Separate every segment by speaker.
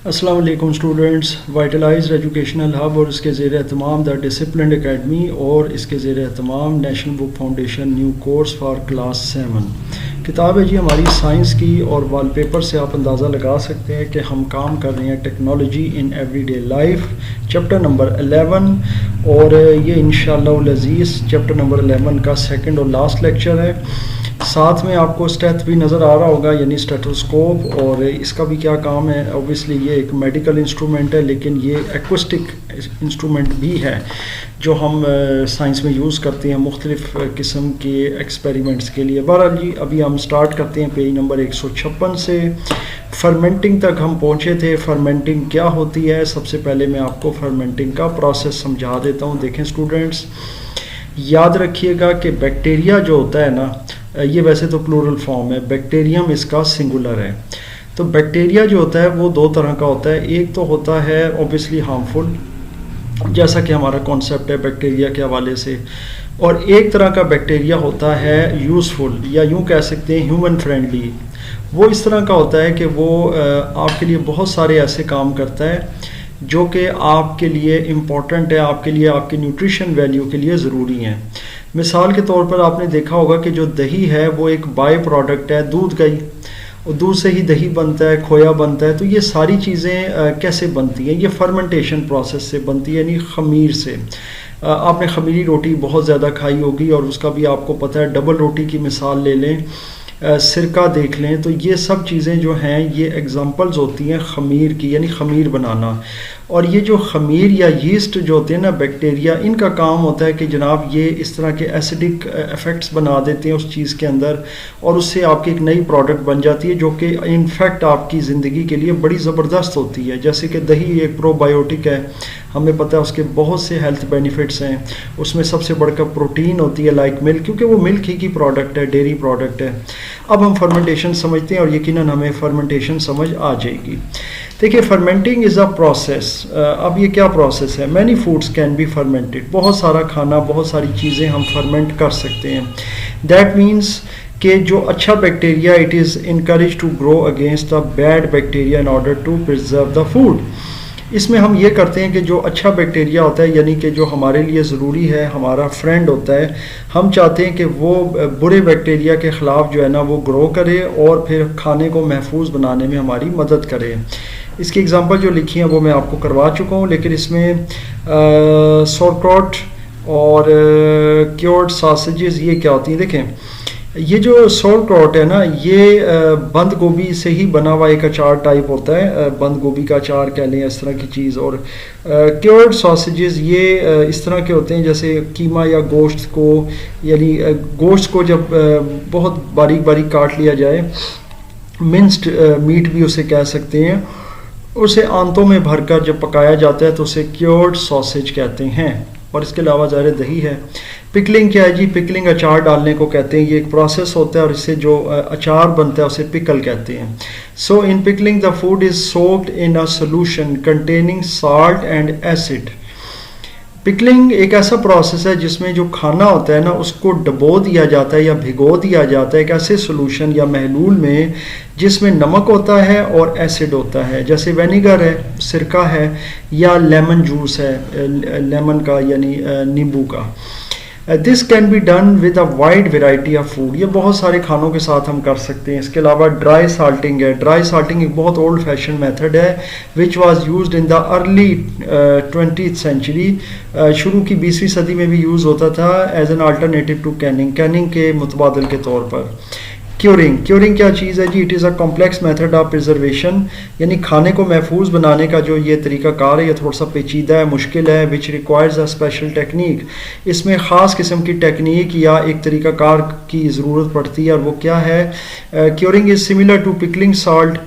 Speaker 1: अस्सलाम वालेकुम students. वाइटलाइज्ड educational hub और इसके ज़ेर एहतमाम द डिसिप्लिन एकेडमी और इसके ज़ेर एहतमाम national book foundation new course for class 7 किताब है जी हमारी साइंस की। और वॉलपेपर से आप अंदाज़ा लगा सकते हैं कि हम काम कर रहे हैं technology in everyday life, chapter number 11। और ये इंशाअल्लाह अज़ीज़ चैप्टर नंबर 11 का सेकंड और लास्ट लेक्चर है। साथ में आपको स्टेथ भी नज़र आ रहा होगा, यानी स्टेथोस्कोप। और इसका भी क्या काम है, ऑब्वियसली ये एक मेडिकल इंस्ट्रूमेंट है, लेकिन ये एक्विस्टिक इंस्ट्रूमेंट भी है जो हम साइंस में यूज़ करते हैं मुख्तलिफ़ किस्म के एक्सपेरिमेंट्स के लिए। बहरहाल जी अभी हम स्टार्ट करते हैं पेज नंबर 156 से। फर्मेंटिंग तक हम पहुँचे थे। फर्मेंटिंग क्या होती है, सबसे पहले मैं आपको फर्मेंटिंग का प्रोसेस समझा देता हूँ। देखें स्टूडेंट्स, याद रखिएगा कि बैक्टीरिया जो होता है ना, ये वैसे तो प्लूरल फॉर्म है, बैक्टीरियम इसका सिंगुलर है। तो बैक्टीरिया जो होता है वो दो तरह का होता है। एक तो होता है ऑब्वियसली हार्मफुल, जैसा कि हमारा कॉन्सेप्ट है बैक्टीरिया के हवाले से, और एक तरह का बैक्टीरिया होता है यूज़फुल, या यूँ कह सकते हैं ह्यूमन फ्रेंडली। वो इस तरह का होता है कि वो आपके लिए बहुत सारे ऐसे काम करता है जो कि आपके लिए इम्पॉर्टेंट है, आपके लिए आपके न्यूट्रिशन वैल्यू के लिए ज़रूरी हैं। मिसाल के तौर पर आपने देखा होगा कि जो दही है वो एक बाय प्रोडक्ट है दूध का ही, और दूध से ही दही बनता है, खोया बनता है। तो ये सारी चीज़ें कैसे बनती हैं, ये फर्मेंटेशन प्रोसेस से बनती है, यानी खमीर से। आपने खमीरी रोटी बहुत ज़्यादा खाई होगी और उसका भी आपको पता है। डबल रोटी की मिसाल ले लें, सिरका देख लें, तो ये सब चीज़ें जो हैं ये एग्जांपल्स होती हैं खमीर की, यानी खमीर बनाना। और ये जो खमीर या यीस्ट जो होते हैं ना बैक्टीरिया, इनका काम होता है कि जनाब ये इस तरह के एसिडिक इफ़ेक्ट्स बना देते हैं उस चीज़ के अंदर, और उससे आपकी एक नई प्रोडक्ट बन जाती है जो कि इनफैक्ट आपकी ज़िंदगी के लिए बड़ी ज़बरदस्त होती है। जैसे कि दही एक प्रोबायोटिक है, हमें पता है उसके बहुत से हेल्थ बेनिफिट्स हैं। उसमें सबसे बढ़कर प्रोटीन होती है लाइक मिल्क, क्योंकि वो मिल्क ही की प्रोडक्ट है, डेयरी प्रोडक्ट है। अब हम फर्मेंटेशन समझते हैं और यकीनन हमें फर्मेंटेशन समझ आ जाएगी। देखिए, फर्मेंटिंग इज़ अ प्रोसेस। अब ये क्या प्रोसेस है? Many foods can be fermented. बहुत सारा खाना, बहुत सारी चीज़ें हम फर्मेंट कर सकते हैं। दैट मीन्स कि जो अच्छा bacteria, it is encourage to grow against the bad bacteria in order to preserve the food. इसमें हम ये करते हैं कि जो अच्छा बैक्टीरिया होता है, यानी कि जो हमारे लिए ज़रूरी है, हमारा फ्रेंड होता है, हम चाहते हैं कि वो बुरे बैक्टीरिया के ख़िलाफ़ जो है ना वो ग्रो करे और फिर खाने को महफूज बनाने में हमारी मदद करे। इसकी एग्जांपल जो लिखी है वो मैं आपको करवा चुका हूँ, लेकिन इसमें सॉरक्रॉट और क्योर्ड सॉसेजेस ये क्या होती हैं? देखें, ये जो सॉरक्रॉट है ना, ये बंद गोभी से ही बना हुआ एक अचार टाइप होता है, बंद गोभी का अचार कह लें, इस तरह की चीज़। और क्योर्ड सॉसेजेस ये इस तरह के होते हैं जैसे कीमा या गोश्त को, यानी गोश्त को जब बहुत बारीक बारीक काट लिया जाए, मिंस्ड मीट भी उसे कह सकते हैं, उसे आंतों में भरकर जब पकाया जाता है तो उसे क्योर्ड सॉसेज कहते हैं। और इसके अलावा ज़ाहिर दही है। पिकलिंग क्या है जी? पिकलिंग अचार डालने को कहते हैं। ये एक प्रोसेस होता है और इससे जो अचार बनता है उसे पिकल कहते हैं। So in pickling the food is soaked in a solution containing salt and acid. Pickling एक ऐसा प्रोसेस है जिसमें जो खाना होता है ना उसको डबो दिया जाता है या भिगो दिया जाता है एक ऐसे सोल्यूशन या महलूल में जिसमें नमक होता है और एसिड होता है, जैसे विनेगर है, सिरका है, या लेमन जूस है, लेमन का यानी नींबू का। This can be done with a wide variety of food. ये बहुत सारे खानों के साथ हम कर सकते हैं। इसके अलावा ड्राई साल्टिंग है। ड्राई साल्टिंग एक बहुत ओल्ड फैशन मेथड है which was used in the early 20th century. शुरू की 20वीं सदी में भी यूज़ होता था as an alternative to canning, canning के मुतबादल के तौर पर। क्यूरिंग, क्यूरिंग क्या चीज़ है जी? It is a complex method of preservation, यानी खाने को महफूज बनाने का जो ये तरीक़ाकार है ये थोड़ा सा पेचीदा है, मुश्किल है। Which requires a special technique. इसमें ख़ास किस्म की टेक्निक या एक तरीक़ाकार की ज़रूरत पड़ती है, और वो क्या है? Curing is similar to pickling salt,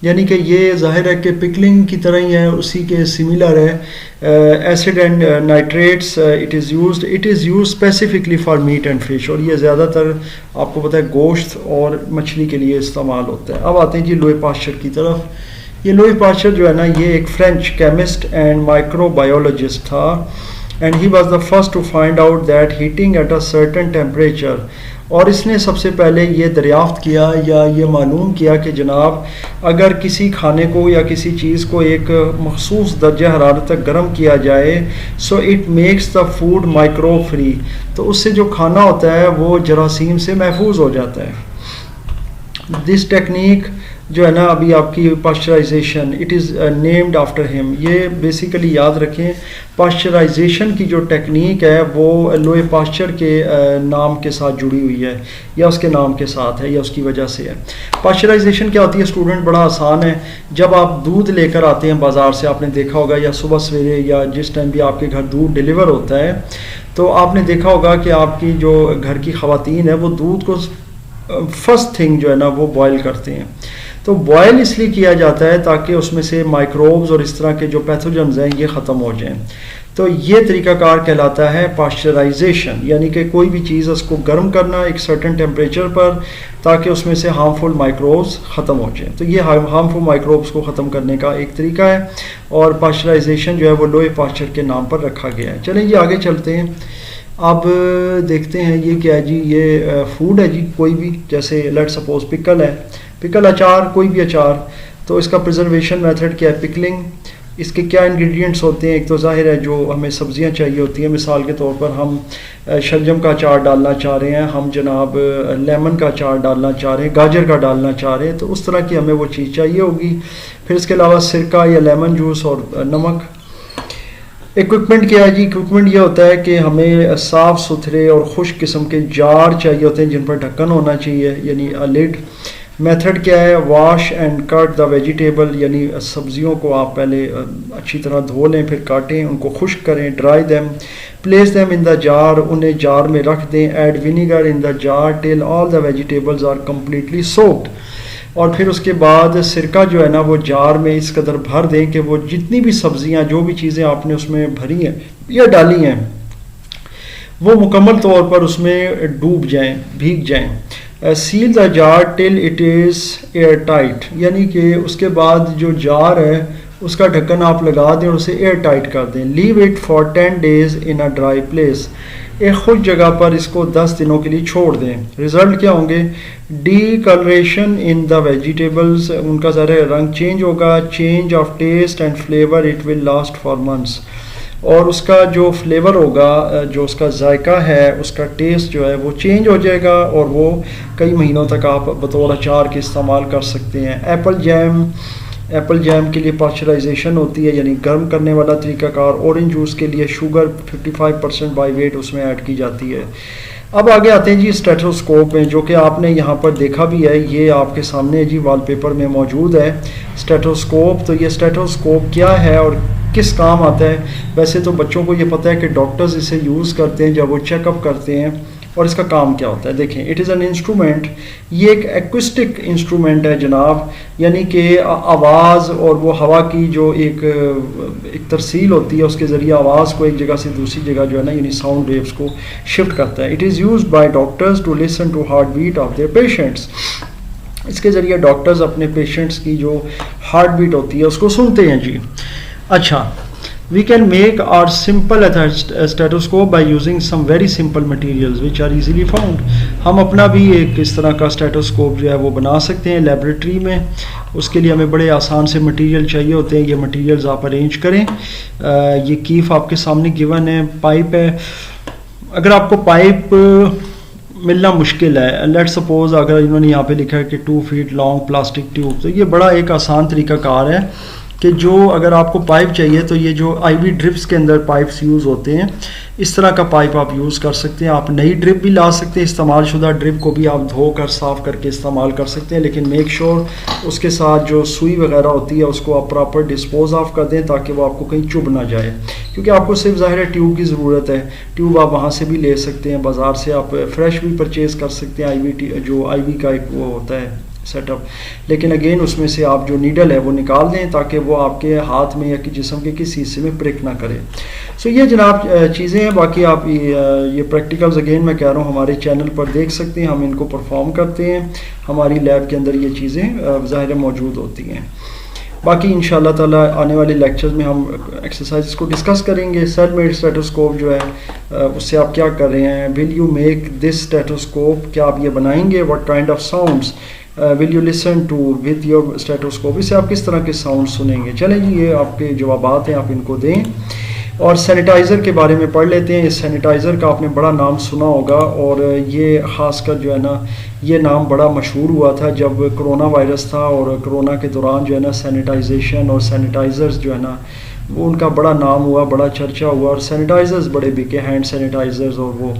Speaker 1: यानी कि ये ज़ाहिर है कि पिकलिंग की तरह ही है, उसी के सिमिलर है। Acid and nitrates it is used specifically for meet and fish, और ये ज़्यादातर आपको पता है गोश्त और मछली के लिए इस्तेमाल होता है। अब आते हैं जी लुई पाश्चर की तरफ। ये लुई पाश्चर जो है ना, ये एक फ्रेंच केमिस्ट एंड माइक्रोबायोलॉजिस्ट था, and he was the first to find out that heating at a certain temperature और इसने सबसे पहले ये दरियाफ्त किया या ये मालूम किया कि जनाब अगर किसी खाने को या किसी चीज़ को एक मखसूस दर्जा हरारत तक गर्म किया जाए so it makes the food microbe free, तो उससे जो खाना होता है वो जरासीम से महफूज हो जाता है। दिस टेक्निक जो है ना अभी आपकी pasteurisation, it is named after him. ये बेसिकली याद रखें पाश्चराइजेशन की जो टेक्निक है वो लोए पाश्चर के नाम के साथ जुड़ी हुई है या उसके नाम के साथ है या उसकी वजह से है। पाश्चराइजेशन क्या होती है स्टूडेंट, बड़ा आसान है। जब आप दूध लेकर आते हैं बाज़ार से, आपने देखा होगा या सुबह सवेरे या जिस टाइम भी आपके घर दूध डिलीवर होता है तो आपने देखा होगा कि आपकी जो घर की ख़वातीन है वो दूध को फर्स्ट थिंग जो है ना वो बॉयल करते हैं। तो बॉयल इसलिए किया जाता है ताकि उसमें से माइक्रोब्स और इस तरह के जो पैथोजेंस हैं ये ख़त्म हो जाएं। तो ये तरीकाकार कहलाता है पाश्चराइजेशन, यानी कि कोई भी चीज़ उसको गर्म करना एक सर्टेन टेम्परेचर पर ताकि उसमें से हार्मफुल माइक्रोब्स ख़त्म हो जाएं। तो ये हार्मफुल माइक्रोब्स को ख़त्म करने का एक तरीका है और पाश्चराइजेशन जो है वो लोए पाश्चर के नाम पर रखा गया है। चलें जी आगे चलते हैं। अब देखते हैं ये क्या है जी, ये फूड है जी, कोई भी, जैसे लेट सपोज पिकल है, पिकल अचार, कोई भी अचार, तो इसका प्रिजर्वेशन मेथड क्या है, पिकलिंग। इसके क्या इंग्रेडिएंट्स होते हैं, एक तो ज़ाहिर है जो हमें सब्जियां चाहिए होती हैं, मिसाल के तौर पर हम शलजम का अचार डालना चाह रहे हैं, हम जनाब लेमन का अचार डालना चाह रहे हैं, गाजर का डालना चाह रहे हैं, तो उस तरह की हमें वो चीज़ चाहिए होगी। फिर इसके अलावा सिरका या लेमन जूस और नमक। इक्विपमेंट क्या है जी, इक्विपमेंट ये होता है कि हमें साफ़ सुथरे और खुश किस्म के जार चाहिए होते हैं जिन पर ढक्कन होना चाहिए, यानी लिड। मेथड क्या है, wash and cut the vegetable, यानी सब्जियों को आप पहले अच्छी तरह धो लें, फिर काटें, उनको खुश्क करें, dry them, place them in the jar, उन्हें जार में रख दें, add vinegar in the jar till all the vegetables are completely soaked. और फिर उसके बाद सिरका जो है ना वो जार में इस कदर भर दें कि वो जितनी भी सब्जियां, जो भी चीज़ें आपने उसमें भरी हैं या डाली हैं वो मुकम्मल तौर पर उसमें डूब जाएं, भीग जाएं। Seal the jar till it is air tight, यानी कि उसके बाद जो जार है उसका ढक्कन आप लगा दें और उसे एयर टाइट कर दें। Leave it for 10 days in a dry place, एक खुश जगह पर इसको 10 दिनों के लिए छोड़ दें। रिजल्ट क्या होंगे, discolouration in the vegetables, उनका ज़रा रंग चेंज होगा, change of taste and flavour, it will last for months, और उसका जो फ्लेवर होगा, जो उसका जायका है, उसका टेस्ट जो है वो चेंज हो जाएगा और वो कई महीनों तक आप बतौर अचार के इस्तेमाल कर सकते हैं। एप्पल जैम के लिए पाश्चराइजेशन होती है, यानी गर्म करने वाला तरीकाकार। ऑरेंज जूस के लिए शुगर 55% बाई वेट उसमें ऐड की जाती है। अब आगे आते हैं जी स्टेथोस्कोप में, जो कि आपने यहाँ पर देखा भी है, ये आपके सामने जी वॉलपेपर में मौजूद है स्टेथोस्कोप। तो ये स्टेथोस्कोप क्या है और किस काम आता है, वैसे तो बच्चों को ये पता है कि डॉक्टर्स इसे यूज़ करते हैं जब वो चेकअप करते हैं, और इसका काम क्या होता है देखें। इट इज़ एन इंस्ट्रूमेंट, ये एक एक्विस्टिक इंस्ट्रूमेंट है जनाब, यानी कि आवाज़ और वो हवा की जो एक तरसील होती है उसके ज़रिए आवाज़ को एक जगह से दूसरी जगह जो है ना, यानी साउंड वेव्स को शिफ्ट करता है। It is used by doctors to listen to heart beat of their patients, इसके ज़रिए डॉक्टर्स अपने पेशेंट्स की जो हार्ट बीट होती है उसको सुनते हैं जी। अच्छा, we can make our simple stethoscope by using some very simple materials which are easily found। हम अपना भी एक इस तरह का स्टेथोस्कोप जो है वो बना सकते हैं लेबोरेटरी में। उसके लिए हमें बड़े आसान से मटेरियल चाहिए होते हैं, ये मटेरियल्स आप अरेंज करें। ये कीफ आपके सामने गिवन है, पाइप है। अगर आपको पाइप मिलना मुश्किल है, लेट सपोज अगर इन्होंने यहाँ पे लिखा है कि 2 feet लॉन्ग प्लास्टिक ट्यूब, तो ये बड़ा एक आसान तरीकाकार है कि जो अगर आपको पाइप चाहिए तो ये जो आईवी ड्रिप्स के अंदर पाइप्स यूज़ होते हैं, इस तरह का पाइप आप यूज़ कर सकते हैं। आप नई ड्रिप भी ला सकते हैं, इस्तेमाल शुदा ड्रिप को भी आप धोकर साफ़ करके इस्तेमाल कर सकते हैं, लेकिन मेक श्योर उसके साथ जो सुई वगैरह होती है उसको आप प्रॉपर डिस्पोज ऑफ कर दें ताकि वो आपको कहीं चुभ ना जाए, क्योंकि आपको सिर्फ ज़ाहिर है ट्यूब की ज़रूरत है। ट्यूब आप वहाँ से भी ले सकते हैं, बाज़ार से आप फ्रेश भी परचेज़ कर सकते हैं, आईवी का एक वो होता है सेटअप, लेकिन अगेन उसमें से आप जो नीडल है वो निकाल दें ताकि वो आपके हाथ में या कि जिस्म के किसी हिस्से में प्रिक ना करे। सो ये जनाब चीज़ें हैं। बाकी आप ये प्रैक्टिकल्स अगेन मैं कह रहा हूँ हमारे चैनल पर देख सकते हैं, हम इनको परफॉर्म करते हैं, हमारी लैब के अंदर ये चीज़ें ज़ाहिर मौजूद होती हैं। बाकी इंशाल्लाह ताला आने वाले लेक्चर्स में हम एक्सरसाइज को डिस्कस करेंगे। सेल्फ मेड स्टेथोस्कोप जो है उससे आप क्या कर रहे हैं, will you make this stethoscope, क्या आप ये बनाएंगे, what kind of sounds will you listen to with your stethoscope, इससे आप किस तरह के साउंड सुनेंगे। चलें जी, ये आपके जवाबात हैं, आप इनको दें। और सैनिटाइज़र के बारे में पढ़ लेते हैं। इस सैनिटाइज़र का आपने बड़ा नाम सुना होगा और ये ख़ासकर जो है ना, ये नाम बड़ा मशहूर हुआ था जब कोरोना वायरस था और कोरोना के दौरान जो है ना सैनिटाइजेशन और सैनिटाइज़र्स जो है ना वो उनका बड़ा नाम हुआ, बड़ा चर्चा हुआ और सैनिटाइज़र्स बड़े बिके, हैंड सैनिटाइज़र्स, और वो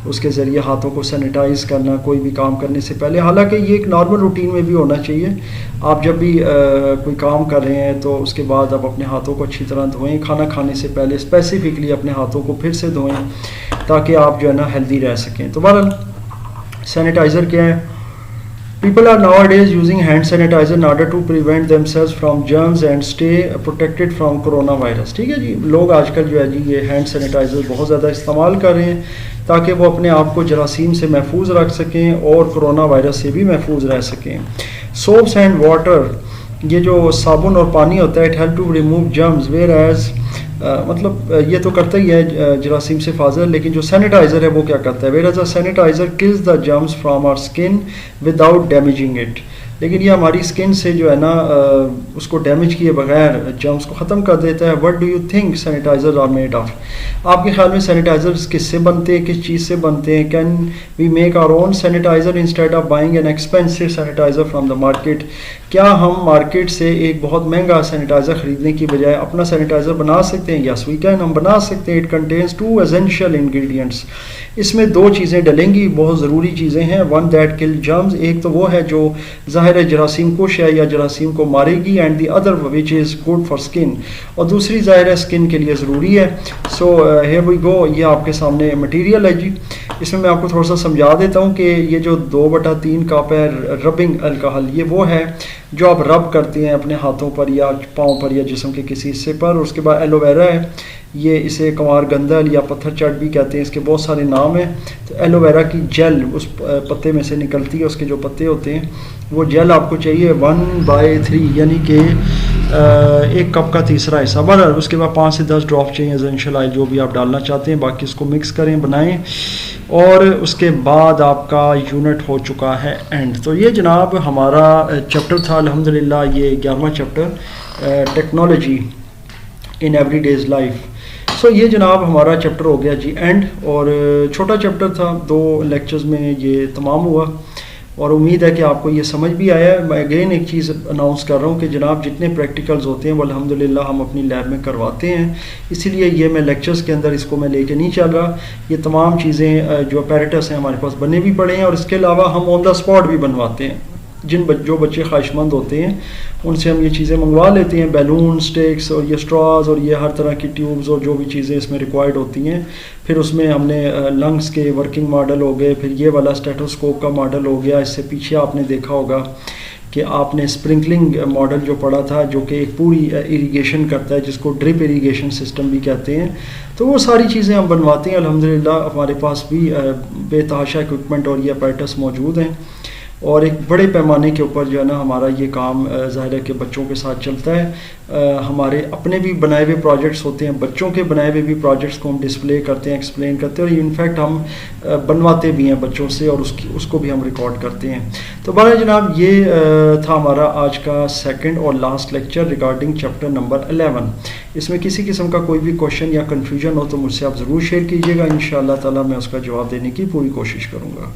Speaker 1: उसके ज़रिए हाथों को सैनिटाइज़ करना कोई भी काम करने से पहले। हालांकि ये एक नॉर्मल रूटीन में भी होना चाहिए। आप जब भी कोई काम कर रहे हैं तो उसके बाद आप अपने हाथों को अच्छी तरह धोएं, खाना खाने से पहले स्पेसिफिकली अपने हाथों को फिर से धोएं ताकि आप जो है ना हेल्दी रह सकें। तो बहरहाल सैनिटाइज़र क्या है? People are nowadays using hand sanitizer in order to prevent themselves from germs and stay protected from coronavirus। ठीक है जी, लोग आजकल जो है जी ये हैंड सैनिटाइज़र बहुत ज़्यादा इस्तेमाल कर रहे हैं ताकि वो अपने आप को जरासीम से महफूज रख सकें और कोरोना वायरस से भी महफूज रह सकें। सोप्स एंड वाटर, ये जो साबुन और पानी होता है, it help to remove germs, whereas मतलब ये तो करता ही है जरासीम से हिफाजत, लेकिन जो सैनिटाइज़र है वो क्या करता है, whereas a sanitiser kills the germs from our skin without damaging it. लेकिन ये हमारी स्किन से जो है ना उसको डैमेज किए बगैर जर्म्स को ख़त्म कर देता है। What do you think sanitiser are made of? आपके ख्याल में सैनिटाइज़र्स किससे बनते हैं, किस चीज़ से बनते हैं? Can we make our own sanitiser instead of buying an expensive sanitiser from the market? क्या हम मार्केट से एक बहुत महंगा सैनिटाइज़र ख़रीदने की बजाय अपना सैनिटाइज़र बना सकते हैं? यस वी कैन, हम बना सकते हैं। इट कंटेन्स 2 एसेंशियल इंग्रेडिएंट्स, इसमें 2 चीज़ें डलेंगी, बहुत ज़रूरी चीज़ें हैं। वन दैट किल जर्म्स, एक तो वो है जो ज़ाहिर है जरासीम कुश है या जरासीम को मारेगी, and the other which is good for skin, और दूसरी ज़ाहिर है स्किन के लिए ज़रूरी है। सो हियर वी गो, ये आपके सामने मटेरियल है जी। इसमें मैं आपको थोड़ा सा समझा देता हूँ कि ये जो 2/3 कप है रबिंग अल्कोहल, ये वो है जो आप रब करते हैं अपने हाथों पर या पाँव पर या जिस्म के किसी हिस्से पर। उसके बाद एलोवेरा है, ये इसे कंवार गंदल या पत्थर चट भी कहते हैं, इसके बहुत सारे नाम हैं। तो एलोवेरा की जेल उस पत्ते में से निकलती है, उसके जो पत्ते होते हैं वो जेल आपको चाहिए 1/3 यानी कि 1 कप का तीसरा हिस्सा। बराबर उसके बाद 5 से 10 ड्रॉप चाहिए एसेंशियल ऑयल, जो भी आप डालना चाहते हैं। बाकी इसको मिक्स करें, बनाएं, और उसके बाद आपका यूनिट हो चुका है एंड। तो ये जनाब हमारा चैप्टर था अल्हम्दुलिल्लाह, ये 11वां chapter technology in every days life. So ये जनाब हमारा चैप्टर हो गया जी एंड, और छोटा चैप्टर था, 2 लेक्चर्स में ये तमाम हुआ और उम्मीद है कि आपको ये समझ भी आया है। मैं अगेन एक चीज़ अनाउंस कर रहा हूँ कि जनाब जितने प्रैक्टिकल्स होते हैं वो अल्हम्दुलिल्लाह हम अपनी लैब में करवाते हैं, इसीलिए ये मैं लेक्चर्स के अंदर इसको मैं लेके नहीं चल रहा। ये तमाम चीज़ें जो अपैरेटस हैं हमारे पास बने भी पड़े हैं, और इसके अलावा हम ऑन द स्पॉट भी बनवाते हैं। जो बच्चे ख्वाहिशमंद होते हैं उनसे हम ये चीज़ें मंगवा लेते हैं, बैलून, स्टिक्स और ये स्ट्रॉज और ये हर तरह की ट्यूब्स और जो भी चीज़ें इसमें रिक्वायर्ड होती हैं। फिर उसमें हमने लंग्स के वर्किंग मॉडल हो गए, फिर ये वाला स्टेथोस्कोप का मॉडल हो गया। इससे पीछे आपने देखा होगा कि आपने स्प्रिंकलिंग मॉडल जो पढ़ा था, जो कि एक पूरी इरिगेशन करता है, जिसको ड्रिप इरिगेशन सिस्टम भी कहते हैं। तो वो सारी चीज़ें हम बनवाते हैं अल्हम्दुलिल्लाह। हमारे पास भी बेतहाशा इक्विपमेंट और ये अपैरेटस मौजूद हैं, और एक बड़े पैमाने के ऊपर जो है ना हमारा ये काम ज़ाहिर है कि बच्चों के साथ चलता है। हमारे अपने भी बनाए हुए प्रोजेक्ट्स होते हैं, बच्चों के बनाए हुए भी प्रोजेक्ट्स को हम डिस्प्ले करते हैं, एक्सप्लेन करते हैं, और इनफैक्ट हम बनवाते भी हैं बच्चों से, और उसको भी हम रिकॉर्ड करते हैं। तो बहरहाल जनाब ये था हमारा आज का सेकंड और last lecture regarding chapter number 11। इसमें किसी किस्म का कोई भी क्वेश्चन या कन्फ्यूजन हो तो मुझसे आप ज़रूर शेयर कीजिएगा, इंशाअल्लाह ताला मैं उसका जवाब देने की पूरी कोशिश करूँगा।